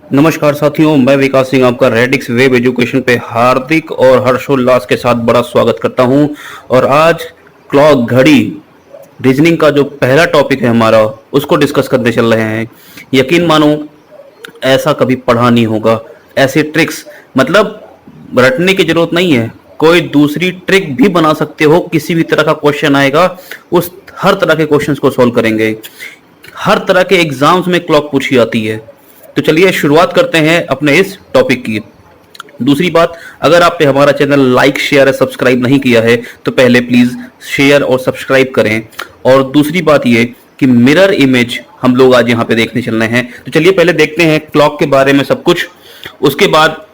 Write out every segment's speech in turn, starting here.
नमस्कार साथियों, मैं विकास सिंह आपका रेडिक्स वेब एजुकेशन पे हार्दिक और हर्षोल्लास के साथ बड़ा स्वागत करता हूं। और आज क्लॉक घड़ी रीजनिंग का जो पहला टॉपिक है हमारा, उसको डिस्कस करने चल रहे हैं। यकीन मानो, ऐसा कभी पढ़ा नहीं होगा। ऐसे ट्रिक्स मतलब रटने की जरूरत नहीं है, कोई दूसरी ट्रिक भी बना सकते हो। किसी भी तरह का क्वेश्चन आएगा, उस हर तरह के क्वेश्चंस को सॉल्व करेंगे। हर तरह के एग्जाम्स में क्लॉक पूछी जाती है। तो चलिए शुरुआत करते हैं अपने इस टॉपिक की। दूसरी बात, अगर आपने हमारा चैनल लाइक शेयर या सब्सक्राइब नहीं किया है तो पहले प्लीज शेयर और सब्सक्राइब करें। और दूसरी बात ये कि मिरर इमेज हम लोग आज यहाँ पे देखने चल रहे हैं। तो चलिए पहले देखते हैं क्लॉक के बारे में सब कुछ, उसके बाद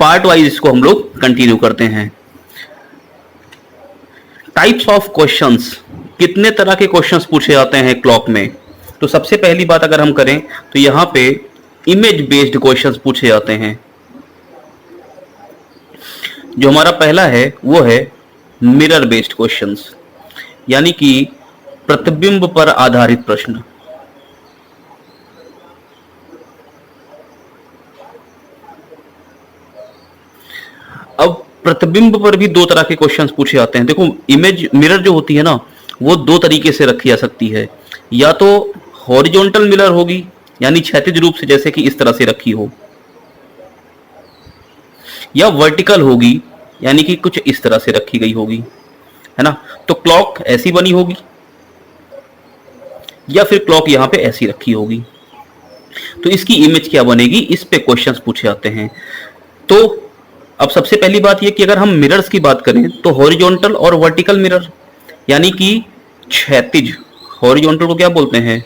पार्ट वाइज इसको हम लोग कंटिन्यू करते हैं। टाइप्स ऑफ क्वेश्चंस, कितने तरह के क्वेश्चंस पूछे जाते हैं क्लॉक में। तो सबसे पहली बात अगर हम करें तो यहां पे इमेज बेस्ड क्वेश्चंस पूछे जाते हैं। जो हमारा पहला है वो है मिरर बेस्ड क्वेश्चंस, यानी कि प्रतिबिंब पर आधारित प्रश्न। अब प्रतिबिंब पर भी दो तरह के क्वेश्चंस पूछे जाते हैं। देखो, इमेज मिरर जो होती है ना, वो दो तरीके से रखी जा सकती है। या तो हॉरिजॉन्टल मिरर होगी, यानी क्षैतिज रूप से, जैसे कि इस तरह से रखी हो, या वर्टिकल होगी, यानी कि कुछ इस तरह से रखी गई होगी, है ना। तो क्लॉक ऐसी बनी होगी, या फिर क्लॉक यहां पे ऐसी रखी होगी। तो इसकी इमेज क्या बनेगी, इस पे क्वेश्चंस पूछे जाते हैं। तो अब सबसे पहली बात यह कि अगर हम मिरर्स की बात करें तो हॉरिजॉन्टल और वर्टिकल मिरर, यानी कि क्षैतिज, हॉरिजॉन्टल को क्या बोलते हैं,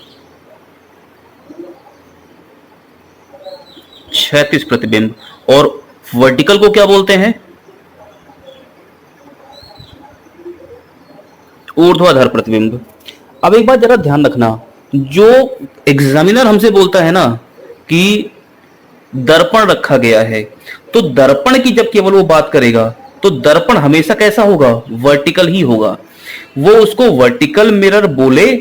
क्षैतिज प्रतिबिंब, और वर्टिकल को क्या बोलते हैं, ऊर्ध्वाधर प्रतिबिंब। अब एक बात जरा ध्यान रखना, जो एग्जामिनर हमसे बोलता है ना कि दर्पण रखा गया है, तो दर्पण की जब केवल वो बात करेगा तो दर्पण हमेशा कैसा होगा, वर्टिकल ही होगा। वो उसको वर्टिकल मिरर बोले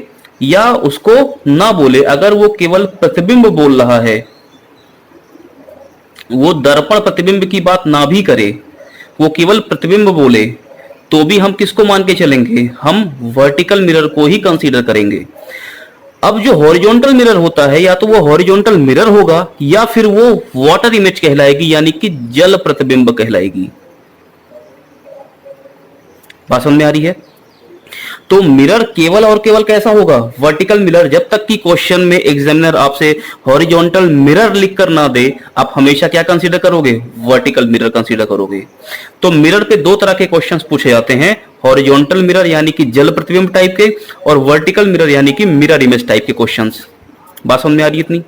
या उसको ना बोले, अगर वो केवल प्रतिबिंब बोल रहा है, वो दर्पण प्रतिबिंब की बात ना भी करे, वो केवल प्रतिबिंब बोले, तो भी हम किसको मान के चलेंगे, हम वर्टिकल मिरर को ही कंसीडर करेंगे। अब जो हॉरिजॉन्टल मिरर होता है, या तो वो हॉरिजॉन्टल मिरर होगा या फिर वो वाटर इमेज कहलाएगी, यानी कि जल प्रतिबिंब कहलाएगी। बात समझ में आ रही है। तो मिरर केवल और केवल कैसा होगा, वर्टिकल मिरर। जब तक कि क्वेश्चन में एग्जामिनर आपसे हॉरिजॉन्टल मिरर लिखकर ना दे, आप हमेशा क्या कंसीडर करोगे, वर्टिकल मिरर कंसीडर करोगे। तो मिरर पे दो तरह के क्वेश्चंस पूछे जाते हैं, हॉरिजॉन्टल मिरर यानी कि जल प्रतिबिंब टाइप के, और वर्टिकल मिरर यानी कि मिरर इमेज टाइप के क्वेश्चंस। बात समझ में आ रही है इतनी।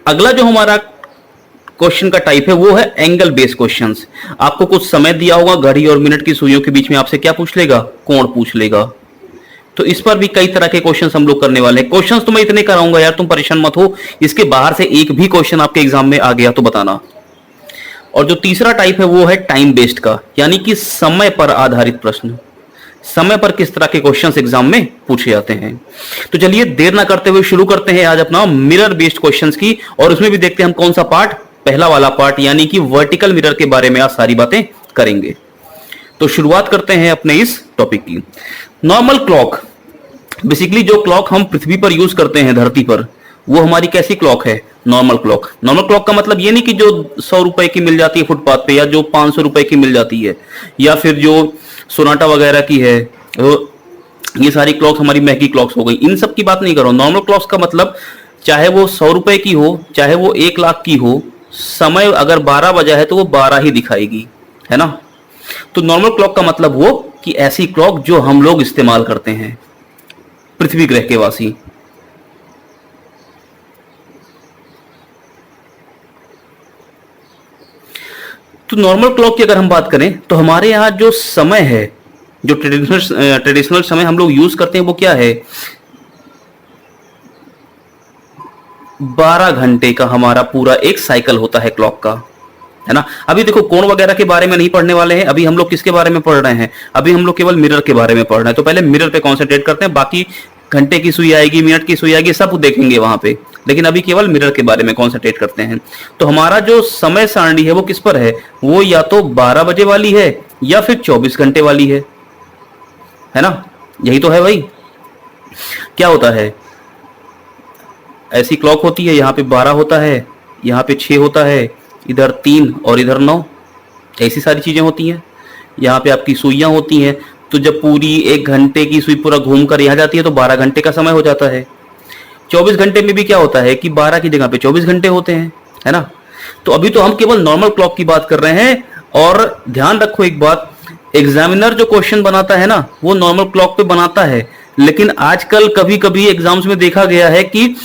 अगला जो हमारा क्वेश्चन का टाइप है वो है एंगल बेस्ड क्वेश्चंस। आपको कुछ समय दिया होगा, घड़ी और मिनट की सुइयों के बीच में आपसे क्या पूछ लेगा, कोण पूछ लेगा। तो इस पर भी कई तरह के क्वेश्चंस हम लोग करने वाले हैं। क्वेश्चंस तो मैं इतने कराऊंगा यार, तुम परेशान मत हो। इसके बाहर से एक भी क्वेश्चन आपके एग्जाम में आ गया तो बताना। और जो तीसरा टाइप है वो है टाइम बेस्ड का, यानी कि समय पर आधारित प्रश्न। समय पर किस तरह के क्वेश्चंस एग्जाम में पूछे जाते हैं। तो चलिए देर ना करते हुए शुरू करते हैं आज अपना मिरर बेस्ड क्वेश्चंस की, और उसमें भी देखते हैं हम कौन सा पार्ट, पहला वाला पार्ट, यानी कि वर्टिकल मिरर के बारे में आज सारी बातें करेंगे। तो शुरुआत करते हैं अपने इस टॉपिक की। नॉर्मल क्लॉक, बेसिकली जो क्लॉक हम पृथ्वी पर यूज करते हैं धरती पर, वो हमारी कैसी क्लॉक है, नॉर्मल क्लॉक। नॉर्मल क्लॉक का मतलब ये नहीं कि जो 100 रुपए की मिल जाती है फुटपाथ पे, या जो 500 रुपए की मिल जाती है, या फिर जो सोनाटा वगैरह की है, ये सारी क्लॉक्स हमारी महंगी क्लॉक्स हो गई, इन सब की बात नहीं कर रहा हूं। नॉर्मल क्लॉक्स का मतलब चाहे वो 100 रुपए की हो, चाहे वो 1 लाख की हो, समय अगर 12 बजा है तो वो 12 ही दिखाएगी, है ना। तो नॉर्मल क्लॉक का मतलब वो कि ऐसी क्लॉक जो हम लोग इस्तेमाल करते हैं, पृथ्वी ग्रह के वासी। तो नॉर्मल क्लॉक की अगर हम बात करें तो हमारे यहाँ जो समय है, जो ट्रेडिशनल समय हम लोग यूज करते हैं, वो क्या है, 12 घंटे का हमारा पूरा एक साइकिल होता है क्लॉक का, है ना। अभी देखो, कोण वगैरह के बारे में नहीं पढ़ने वाले हैं, अभी हम लोग किसके बारे में पढ़ रहे हैं, अभी हम लोग केवल मिरर के बारे में पढ़ रहे हैं। तो पहले मिरर पे कॉन्सेंट्रेट करते हैं, बाकी घंटे की सुई आएगी, मिनट की सुई आएगी, सब देखेंगे वहां पे, लेकिन अभी केवल मिरर के बारे में कॉन्सेंट्रेट करते हैं। तो हमारा जो समय सारणी है वो किस पर है, वो या तो 12 बजे वाली है या फिर 24 घंटे वाली है ना, यही तो है भाई। क्या होता है, ऐसी क्लॉक होती है, यहाँ पे 12 होता है, यहाँ पे 6 होता है, इधर 3 और इधर 9, ऐसी सारी चीजें होती हैं। यहाँ पे आपकी सुइयां होती हैं, तो जब पूरी 1 घंटे की सुई पूरा घूमकर यहाँ जाती है तो 12 घंटे का समय हो जाता है। 24 घंटे में भी क्या होता है कि 12 की जगह पे 24 घंटे होते हैं, है ना। तो अभी तो हम केवल नॉर्मल क्लॉक की बात कर रहे हैं। और ध्यान रखो एक बात, एग्जामिनर जो क्वेश्चन बनाता है ना वो नॉर्मल क्लॉक पे बनाता है, लेकिन आजकल कभी कभी एग्जाम्स में देखा गया है कि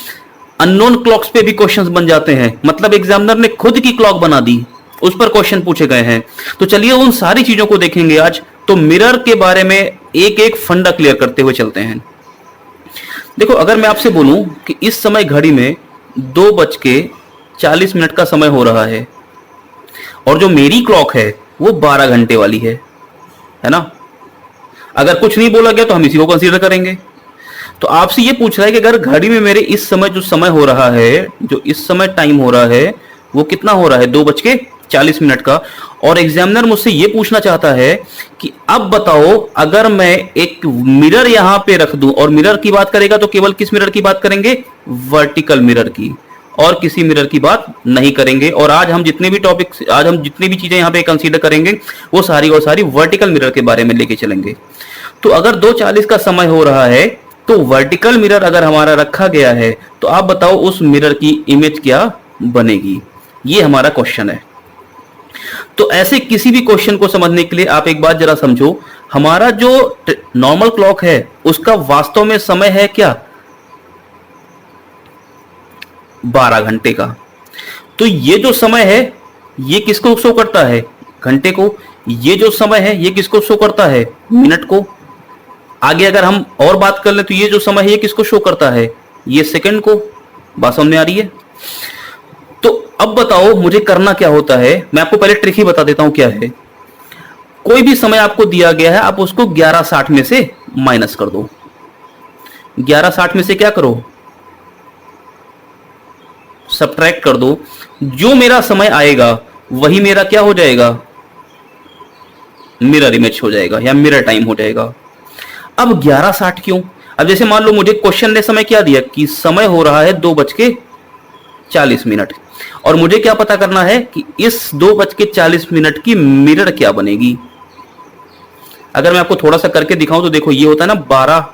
अननोन क्लॉक्स पे भी क्वेश्चंस बन जाते हैं, मतलब एग्जामिनर ने खुद की क्लॉक बना दी, उस पर क्वेश्चन पूछे गए हैं। तो चलिए उन सारी चीजों को देखेंगे आज। तो मिरर के बारे में एक एक फंडा क्लियर करते हुए चलते हैं। देखो, अगर मैं आपसे बोलूं कि इस समय घड़ी में 2:40 का समय हो रहा है और जो मेरी क्लॉक है वो 12 घंटे वाली है ना। अगर कुछ नहीं बोला गया तो हम इसी को कंसीडर करेंगे। तो आपसे ये पूछ रहा है कि अगर घड़ी में मेरे इस समय जो समय हो रहा है, जो इस समय टाइम हो रहा है वो कितना हो रहा है, 2:40 का, और एग्जामिनर मुझसे ये पूछना चाहता है कि अब बताओ अगर मैं एक मिरर यहां पे रख दूं, और मिरर की बात करेगा तो केवल किस मिरर की बात करेंगे, वर्टिकल मिरर की, और किसी मिरर की बात नहीं करेंगे। और आज हम जितने भी चीजें यहां पे कंसीडर करेंगे वो सारी और सारी वर्टिकल मिरर के बारे में लेके चलेंगे। तो अगर 2:40 का समय हो रहा है तो वर्टिकल मिरर अगर हमारा रखा गया है तो आप बताओ उस मिरर की इमेज क्या बनेगी, ये हमारा क्वेश्चन है। तो ऐसे किसी भी क्वेश्चन को समझने के लिए आप एक बात जरा समझो, हमारा जो नॉर्मल क्लॉक है उसका वास्तव में समय है क्या, 12 घंटे का। तो ये जो समय है ये किसको शो करता है, घंटे को। ये जो समय है ये किसको शो करता है, मिनट को। आगे अगर हम और बात कर लें तो ये जो समय है ये किसको शो करता है, ये सेकंड को। बात समझ में आ रही है। तो अब बताओ मुझे करना क्या होता है, मैं आपको पहले ट्रिक ही बता देता हूं क्या है। कोई भी समय आपको दिया गया है, आप उसको 11:60 में से माइनस कर दो। 11:60 में से क्या करो, सब्ट्रैक्ट कर दो। जो मेरा समय आएगा वही मेरा क्या हो जाएगा, मिरर इमेज हो जाएगा या मिरर टाइम हो जाएगा। अब 11:60 क्यों, अब जैसे मान लो मुझे क्वेश्चन ने समय क्या दिया कि समय हो रहा है 2:40, और मुझे क्या पता करना है कि इस 2:40 की मिरर क्या बनेगी। अगर मैं आपको थोड़ा सा करके दिखाऊं तो देखो, ये होता है ना 12,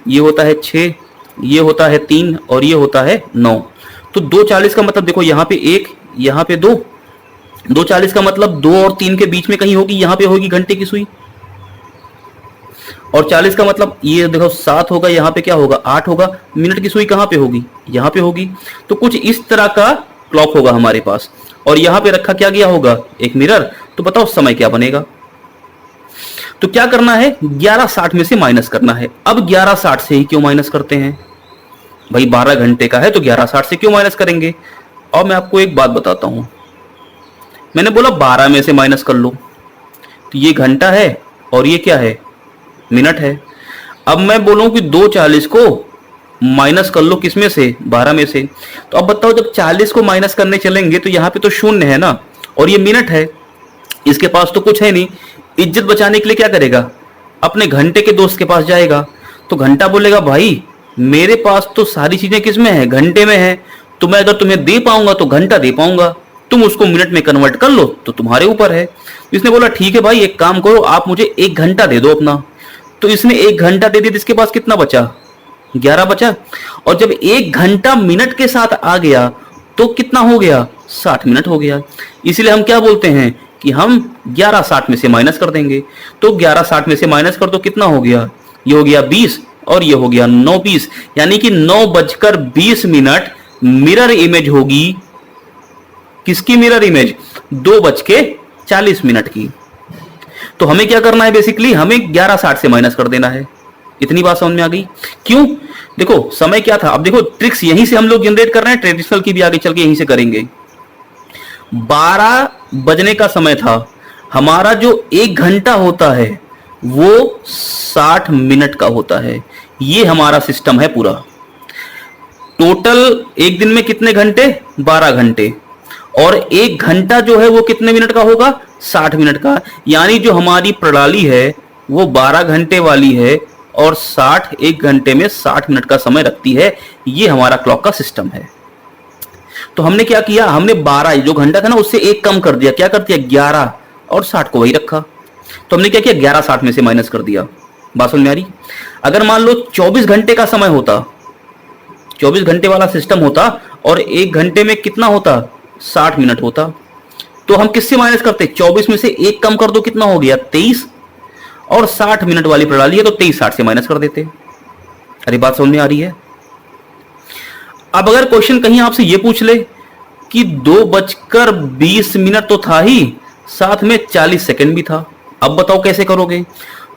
ये होता है 6, ये होता है 3 और ये होता है 9। तो 2:40 का मतलब देखो यहाँ पे 1, यहाँ पे 2, 2:40 का मतलब 2 और 3 के बीच में कहीं होगी, यहाँ पे होगी घंटे की सुई। और 40 का मतलब ये देखो 7 होगा, यहाँ पे क्या होगा 8 होगा, मिनट की सुई कहाँ पे होगी, यहाँ पे होगी। तो कुछ इस तरह का क्लॉक होगा हमारे पास, और यहाँ पे रखा क्या गया होगा, एक मिरर। तो बताओ समय क्या बनेगा। तो क्या करना है, 11:60 में से माइनस करना है। अब 11:60 से ही क्यों माइनस करते हैं भाई, 12 घंटे का है तो 11:60 से क्यों माइनस करेंगे। और मैं आपको एक बात बताता हूं, मैंने बोला 12 में से माइनस कर लो, तो ये घंटा है और ये क्या है, मिनट है। अब मैं बोलूं कि 2:40 को माइनस कर लो किसमें से, 12 में से। तो अब बताओ जब 40 को माइनस करने चलेंगे तो यहाँ पे तो शून्य है ना, और ये मिनट है, इसके पास तो कुछ है नहीं। इज्जत बचाने के लिए क्या करेगा, अपने घंटे के दोस्त के पास जाएगा। तो घंटा बोलेगा भाई मेरे पास तो सारी चीजें किस में है, घंटे में है, तो मैं अगर तुम्हें दे पाऊंगा तो घंटा दे पाऊंगा, तुम उसको मिनट में कन्वर्ट कर लो तो तुम्हारे ऊपर है। इसने बोला ठीक है भाई एक काम करो, आप मुझे 1 घंटा दे दो अपना। तो इसने 1 घंटा दे दिया, इसके पास कितना बचा, 11 बचा। और जब 1 घंटा मिनट के साथ आ गया तो कितना हो गया, 60 मिनट हो गया। इसलिए हम क्या बोलते हैं कि हम 11:60 में से माइनस कर देंगे। तो 11:60 में से माइनस कर दो, कितना हो गया, ये हो गया 20 और ये हो गया 9:20, यानी कि 9:20 मिरर इमेज होगी। किसकी मिरर इमेज, 2:40 की। तो हमें क्या करना है, बेसिकली हमें 11:60 से माइनस कर देना है। इतनी बात समझ में आ गई। क्यों, देखो समय क्या था, अब देखो ट्रिक्स यहीं से हम लोग जनरेट कर रहे हैं, ट्रेडिशनल की भी आगे चल के यहीं से करेंगे। 12 बजने का समय था, हमारा जो 1 घंटा होता है वो 60 मिनट का होता है, ये हमारा सिस्टम है पूरा। टोटल एक दिन में कितने घंटे? 12 घंटे। और एक घंटा जो है वो कितने मिनट का होगा? 60 मिनट का। यानी जो हमारी प्रणाली है वो 12 घंटे वाली है और 60 एक घंटे में 60 मिनट का समय रखती है। ये हमारा क्लॉक का सिस्टम है। तो हमने क्या किया, हमने 12 जो घंटा था ना उससे एक कम कर दिया। क्या कर दिया? 11 और 60 को वही रखा। तो हमने क्या किया, 11 60 में से माइनस कर दिया। बात समझ में आ रही? अगर मान लो 24 घंटे का समय होता, 24 घंटे वाला सिस्टम होता और एक घंटे में कितना होता? 60 मिनट होता, तो हम किससे माइनस करते? 24 में से एक कम कर दो, कितना हो गया? 23। और 60 मिनट वाली प्रणाली है तो 23 60 से माइनस कर देते। अरे बात समझ में आ रही है? अब अगर क्वेश्चन कहीं आपसे यह पूछ ले कि 2:20 तो था ही, साथ में 40 सेकंड भी था, अब बताओ कैसे करोगे?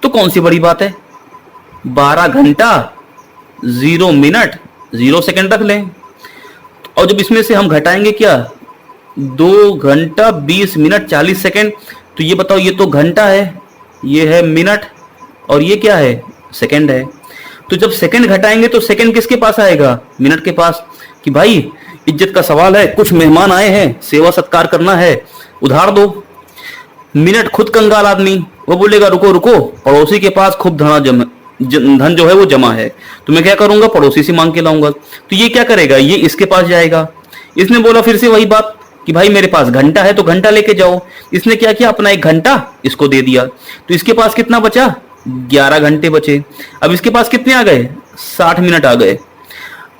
तो कौन सी बड़ी बात है, 12 घंटा 0 मिनट 0 सेकंड रख लें। और जब इसमें से हम घटाएंगे क्या, 2 घंटा 20 मिनट 40 सेकंड, तो ये बताओ, ये तो घंटा है, ये है मिनट, और ये क्या है? सेकंड है। तो जब सेकंड घटाएंगे तो सेकंड किसके पास आएगा? मिनट के पास। कि भाई इज्जत का सवाल है, कुछ मेहमान आए हैं, सेवा सत्कार करना है, उधार दो। मिनट खुद कंगाल आदमी, वो बोलेगा रुको रुको, पड़ोसी के पास खूब धन जो है वो जमा है, तो मैं क्या करूंगा? पड़ोसी से मांग के लाऊंगा। तो ये क्या करेगा? ये इसके पास जाएगा। इसने बोला फिर से वही बात कि भाई मेरे पास घंटा है तो घंटा लेके जाओ। इसने क्या किया? अपना एक घंटा इसको दे दिया, तो इसके पास कितना बचा? 11 घंटे बचे। अब इसके पास कितने आ गए? 60 मिनट आ गए।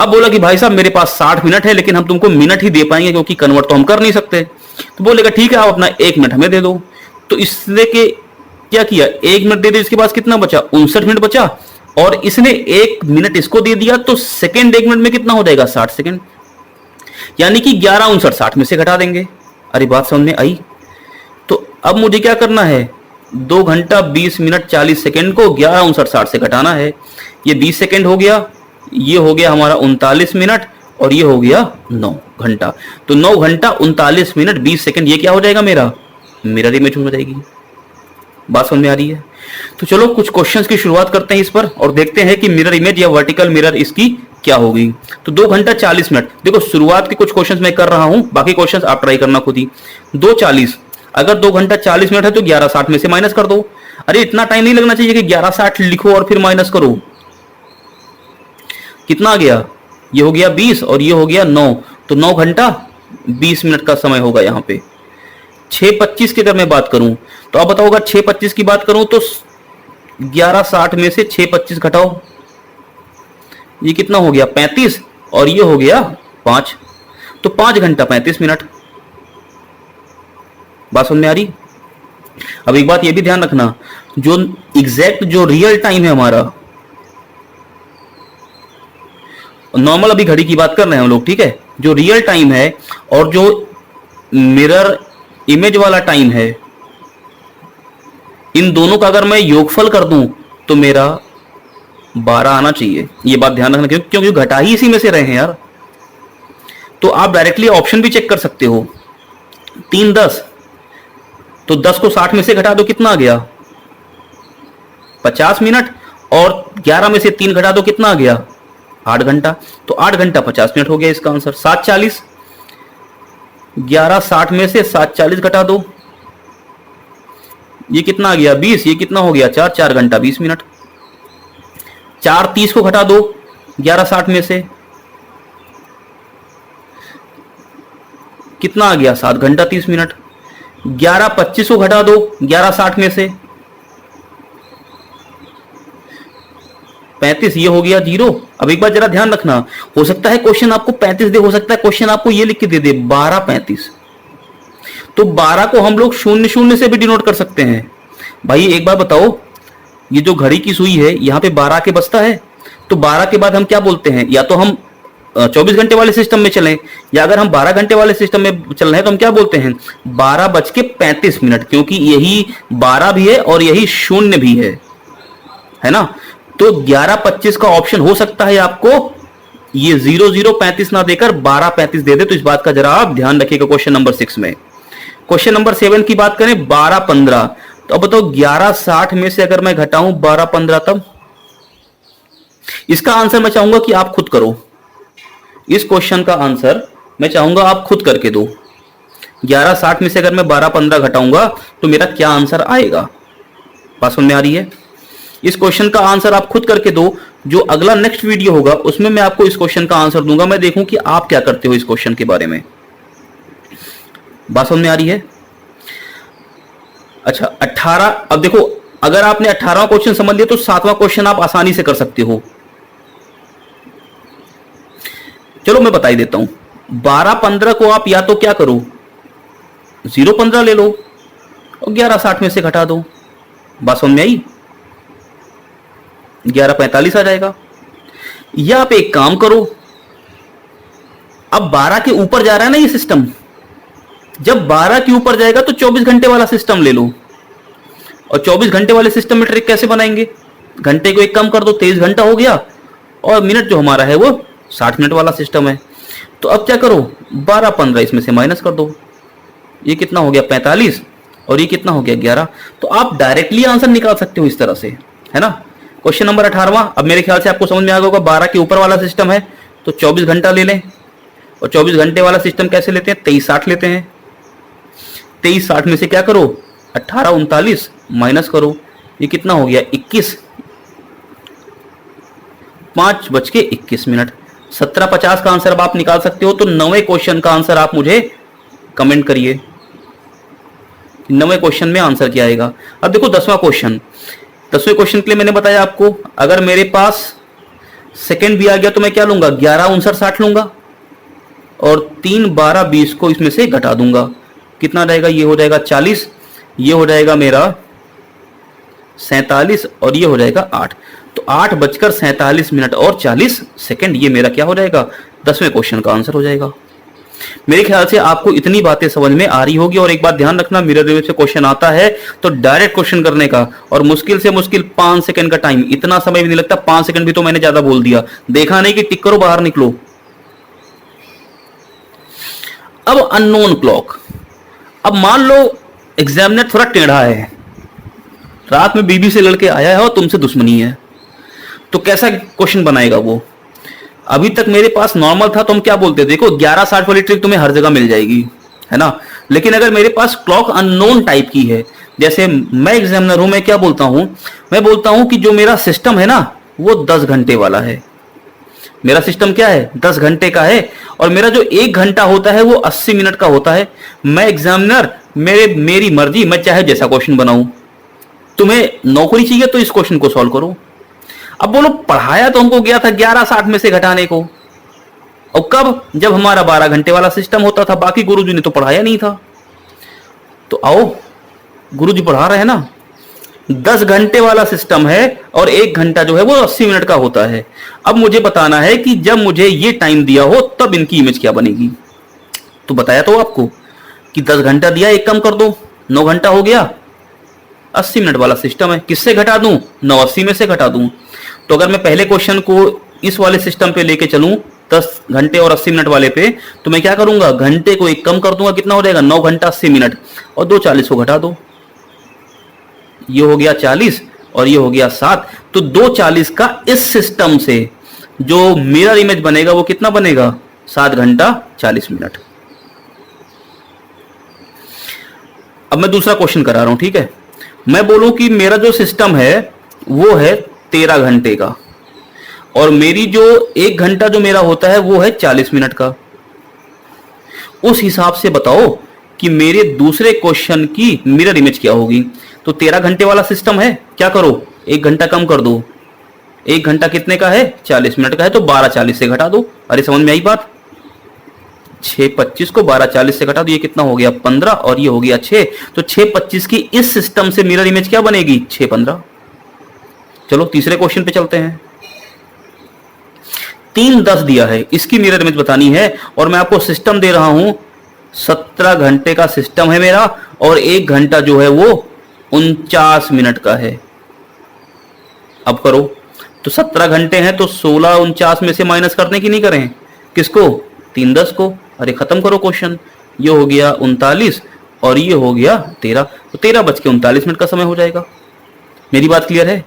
अब बोला कि भाई साहब मेरे पास 60 मिनट है लेकिन हम तुमको मिनट ही दे पाएंगे क्योंकि कन्वर्ट तो हम कर नहीं सकते। तो बोलेगा ठीक है, आप अपना 1 मिनट हमें दे दो। तो इसने के क्या किया? 1 मिनट दे दिया, इसके पास कितना बचा? 59 मिनट बचा। और इसने 1 मिनट इसको दे दिया, तो सेकंड 1 मिनट में कितना हो जाएगा? 60 सेकंड। यानी कि 11 59 60 में से घटा देंगे। अरे बात समझ में आई? तो अब मुझे क्या करना है, 2 घंटा 20 मिनट 40 सेकंड को 11 59 60 से घटाना है। ये 20 सेकंड हो गया, ये हो गया हमारा 39 मिनट, और ये हो गया 9 घंटा। तो 9 घंटा 39 मिनट 20 सेकंड, ये क्या हो जाएगा? मेरा मिरर इमेज हो जाएगी। बात समझ में आ रही है? तो चलो कुछ क्वेश्चंस की शुरुआत करते हैं इस पर और देखते हैं कि मिरर इमेज या वर्टिकल मिरर इसकी क्या होगी। तो 2 घंटा 40 मिनट, देखो शुरुआत के कुछ क्वेश्चंस मैं कर रहा हूं, बाकी क्वेश्चंस आप ट्राई करना खुद ही। 2:40, अगर 2 घंटा 40 मिनट है तो 11 60 में से माइनस कर दो। अरे इतना टाइम नहीं लगना चाहिए कि 11 60 लिखो और फिर माइनस करो। कितना आ गया? ये हो गया 20 और ये हो गया 9, तो 9 घंटा 20 मिनट का समय होगा यहां पे। 6:25 की अगर मैं बात करूं तो आप बताओ, अगर 6:25 की बात करूं तो 11 60 में से 6:25 घटाओ, ये कितना हो गया? 35, और ये हो गया 5, तो 5 घंटा 35 मिनट। बात समझ में आ रही? अब एक बात ये भी ध्यान रखना, जो एग्जैक्ट जो रियल टाइम है हमारा, नॉर्मल अभी घड़ी की बात कर रहे हैं हम लोग, ठीक है, जो रियल टाइम है और जो मिरर इमेज वाला टाइम है, इन दोनों का अगर मैं योगफल कर दूं तो मेरा 12 आना चाहिए। ये बात ध्यान रखना, क्योंकि घटा ही इसी में से रहे हैं यार। तो आप डायरेक्टली ऑप्शन भी चेक कर सकते हो। 3 10, तो 10 को 60 में से घटा दो, कितना आ गया? 50 मिनट, और 11 में से 3 घटा दो, कितना आ गया? 8 घंटा। तो 8 घंटा 50 मिनट हो गया इसका आंसर। 7:40, 11 60 में से 7:40 घटा दो, ये कितना आ गया? 20, ये कितना हो गया? 4 घंटा 20 मिनट। 4:30 को घटा दो 11 60 में से, कितना आ गया? 7 घंटा 30 मिनट। 11:25 को घटा दो 11 60 में से, 35, ये हो गया 0। अब एक बार जरा ध्यान रखना, हो सकता है क्वेश्चन आपको 35 दे, हो सकता है क्वेश्चन आपको ये लिख के दे दे 12 35, तो 12 को हम लोग 0 0 से भी डिनोट कर सकते हैं। भाई एक बार बताओ, ये जो घड़ी की सुई है यहां पे 12 के बजता है, तो 12 के बाद हम क्या बोलते हैं? या तो हम 24 घंटे वाले सिस्टम में चलें, या अगर हम 12 घंटे वाले सिस्टम में चल रहे हैं तो हम क्या बोलते हैं? 12:35 मिनट, क्योंकि यही 12 भी है और यही 0 भी है ना। तो 11:25 का ऑप्शन हो सकता है आपको ये 00:35 ना देकर 12:35 दे दे, तो इस बात का जरा आप ध्यान रखिएगा क्वेश्चन नंबर 6 में। क्वेश्चन नंबर 7 की बात करें, 12:15, तो अब बताओ 11 60 में से अगर मैं घटाऊं 12:15, तब इसका आंसर मैं चाहूंगा कि आप खुद करो। इस क्वेश्चन का आंसर मैं चाहूंगा आप खुद करके दो। 11:60 में से अगर मैं 12:15 घटाऊंगा तो मेरा क्या आंसर आएगा? बात समझ में आ रही है? इस क्वेश्चन का आंसर आप खुद करके दो। जो अगला नेक्स्ट वीडियो होगा उसमें मैं आपको इस क्वेश्चन का आंसर दूंगा। मैं देखूं कि आप क्या करते हो इस क्वेश्चन के बारे में। बात समझ में आ रही है? अच्छा 18, अब देखो अगर आपने 18वां क्वेश्चन समझ लिया तो 7वां क्वेश्चन आप आसानी से कर सकते हो। चलो मैं बता ही देता हूं। 12:15 को आप या तो क्या करो, 0:15 ले लो और 11:60 में से घटा दो। बात समझ में आई? 11:45 आ जाएगा। या आप एक काम करो, अब 12 के ऊपर जा रहा है ना ये सिस्टम, जब 12 के ऊपर जाएगा तो 24 घंटे वाला सिस्टम ले लो। और 24 घंटे वाले सिस्टम में ट्रिक कैसे बनाएंगे? घंटे को एक कम कर दो, 23 घंटा हो गया, और मिनट जो हमारा है वो 60 मिनट वाला सिस्टम है। तो अब क्या करो, 12:15 इसमें से माइनस कर दो। ये कितना हो गया 45, और ये कितना हो गया 11। तो आप डायरेक्टली आंसर निकाल सकते हो इस तरह से, है ना। क्वेश्चन नंबर 18वां, अब मेरे ख्याल से आपको समझ में आ गया होगा। 12 के ऊपर वाला सिस्टम है तो 24 घंटा ले लें, और 24 घंटे वाला सिस्टम कैसे लेते हैं, 23:60 लेते हैं। 23:60 में से क्या करो, 18:39 माइनस करो। ये कितना हो गया 21, 5:21। 17:50 का आंसर अब आप निकाल सकते हो। तो 9वें क्वेश्चन का आंसर आप मुझे कमेंट करिए, 9वें क्वेश्चन में आंसर क्या आएगा। अब देखो 10वां क्वेश्चन। 10वें क्वेश्चन के लिए मैंने बताया आपको, अगर मेरे पास सेकंड भी आ गया तो मैं क्या लूंगा, 11:59 लूंगा, और 3:12:20 को इसमें से घटा दूंगा। कितना रहेगा, ये हो जाएगा 40, ये हो जाएगा मेरा 47, और ये हो जाएगा 8। तो 8:47 और 40 सेकंड, ये मेरा क्या हो जाएगा, 10वें क्वेश्चन का आंसर हो जाएगा। मेरे ख्याल से आपको इतनी बातें समझ में आ रही होगी। और एक बात ध्यान रखना, मिरर इमेज से क्वेश्चन आता है तो डायरेक्ट क्वेश्चन करने का, और मुश्किल से मुश्किल 5 सेकंड का टाइम, इतना समय भी नहीं लगता। 5 सेकंड भी तो मैंने ज्यादा बोल दिया, देखा नहीं कि टिक करो बाहर निकलो। अब अननोन क्लॉक। अब मान लो एग्जामिनर थोड़ा टेढ़ा है, रात में बीबी से लड़के आया है और तुमसे दुश्मनी है, तो कैसा क्वेश्चन बनाएगा वो। अभी तक मेरे पास नॉर्मल था तो हम क्या बोलते, देखो 11:60 वाली ट्रिक तुम्हें हर जगह मिल जाएगी, है ना। लेकिन अगर मेरे पास क्लॉक अननोन टाइप की है, जैसे मैं एग्जामिनर हूं, मैं क्या बोलता हूं, मैं बोलता हूं कि जो मेरा सिस्टम है ना वो 10 घंटे वाला है। मेरा सिस्टम क्या है, 10 घंटे का है, और मेरा जो 1 घंटा होता है वो 80 मिनट का होता है। मैं एग्जामिनर, मेरी मर्जी, मैं चाहे जैसा क्वेश्चन बनाऊं। तुम्हें नौकरी चाहिए तो इस क्वेश्चन को सॉल्व करो। अब बोलो पढ़ाया तो हमको गया था 11:60 में से घटाने को, और कब, जब हमारा 12 घंटे वाला सिस्टम होता था। बाकी गुरुजी ने तो पढ़ाया नहीं था। तो आओ, गुरुजी पढ़ा रहे हैं ना, 10 घंटे वाला सिस्टम है और 1 घंटा जो है वो 80 मिनट का होता है। अब मुझे बताना है कि जब मुझे ये टाइम दिया हो तब इनकी इमेज क्या बनेगी। तो बताया तो आपको कि 10 घंटा दिया, एक कम कर दो, 9 घंटा हो गया, 80 मिनट वाला सिस्टम है, किससे घटा दूं, 980 में से घटा दूं। तो अगर मैं पहले क्वेश्चन को इस वाले सिस्टम पे लेके चलूं, 10 घंटे और 80 मिनट वाले पे, तो मैं क्या करूंगा, घंटे को एक कम कर दूंगा, कितना हो जाएगा, 9 घंटा 80 मिनट, और 2:40 को घटा दो। ये हो गया 40 और ये हो गया 7। तो 2:40 का इस सिस्टम से जो मिरर इमेज बनेगा वो कितना बनेगा, 7 घंटा 40 मिनट। अब मैं दूसरा क्वेश्चन करा रहा हूं, ठीक है। मैं बोलूं कि मेरा जो सिस्टम है वो है 13 घंटे का, और मेरी जो 1 घंटा जो मेरा होता है वो है 40 मिनट का। उस हिसाब से बताओ कि मेरे दूसरे क्वेश्चन की मिरर इमेज क्या होगी। तो 13 घंटे वाला सिस्टम है, क्या करो, 1 घंटा कम कर दो। 1 घंटा कितने का है, 40 मिनट का है, तो 12:40 से घटा दो। अरे समझ में आई बात। 6:25 को 12:40 से घटा दो, ये कितना हो गया 15, और ये हो गया 6। तो 6:25 की इस सिस्टम से मिरर इमेज क्या बनेगी, 6:15। चलो तीसरे क्वेश्चन पे चलते हैं। 3:10 दिया है, इसकी मिरर इमेज बतानी है, और मैं आपको सिस्टम दे रहा हूं, 17 घंटे का सिस्टम है मेरा, और 1 घंटा जो है वो 49 मिनट का है। अब करो, तो 17 घंटे हैं तो 16 49 में से माइनस करने की नहीं करें, किसको, 3:10 को। अरे खत्म करो क्वेश्चन। ये हो गया 39 और ये हो गया 13, तो 13:39 का समय हो जाएगा। मेरी बात क्लियर है।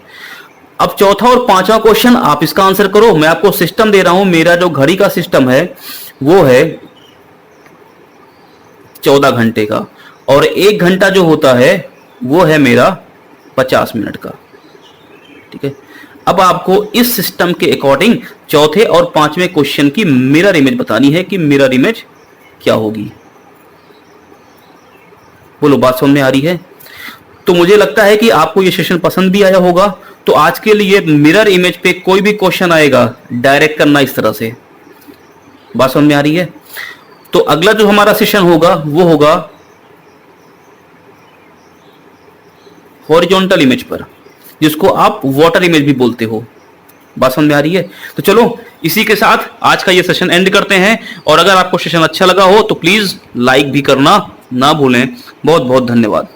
अब चौथा और पांचवा क्वेश्चन आप इसका आंसर करो। मैं आपको सिस्टम दे रहा हूं, मेरा जो घड़ी का सिस्टम है वो है 14 घंटे का, और 1 घंटा जो होता है वो है मेरा 50 मिनट का। ठीक है, अब आपको इस सिस्टम के अकॉर्डिंग चौथे और पांचवें क्वेश्चन की मिरर इमेज बतानी है कि मिरर इमेज क्या होगी। बोलो, बात समझ में आ रही है? तो मुझे लगता है कि आपको ये सेशन पसंद भी आया होगा। तो आज के लिए मिरर इमेज पे कोई भी क्वेश्चन आएगा डायरेक्ट करना इस तरह से। बात समझ में आ रही है? तो अगला जो हमारा सेशन होगा वो होगा हॉरिजॉन्टल इमेज पर, जिसको आप वाटर इमेज भी बोलते हो। बात समझ में आ रही है? तो चलो इसी के साथ आज का ये सेशन एंड करते हैं। और अगर आपको सेशन अच्छा लगा हो तो प्लीज लाइक भी करना ना भूलें। बहुत बहुत धन्यवाद।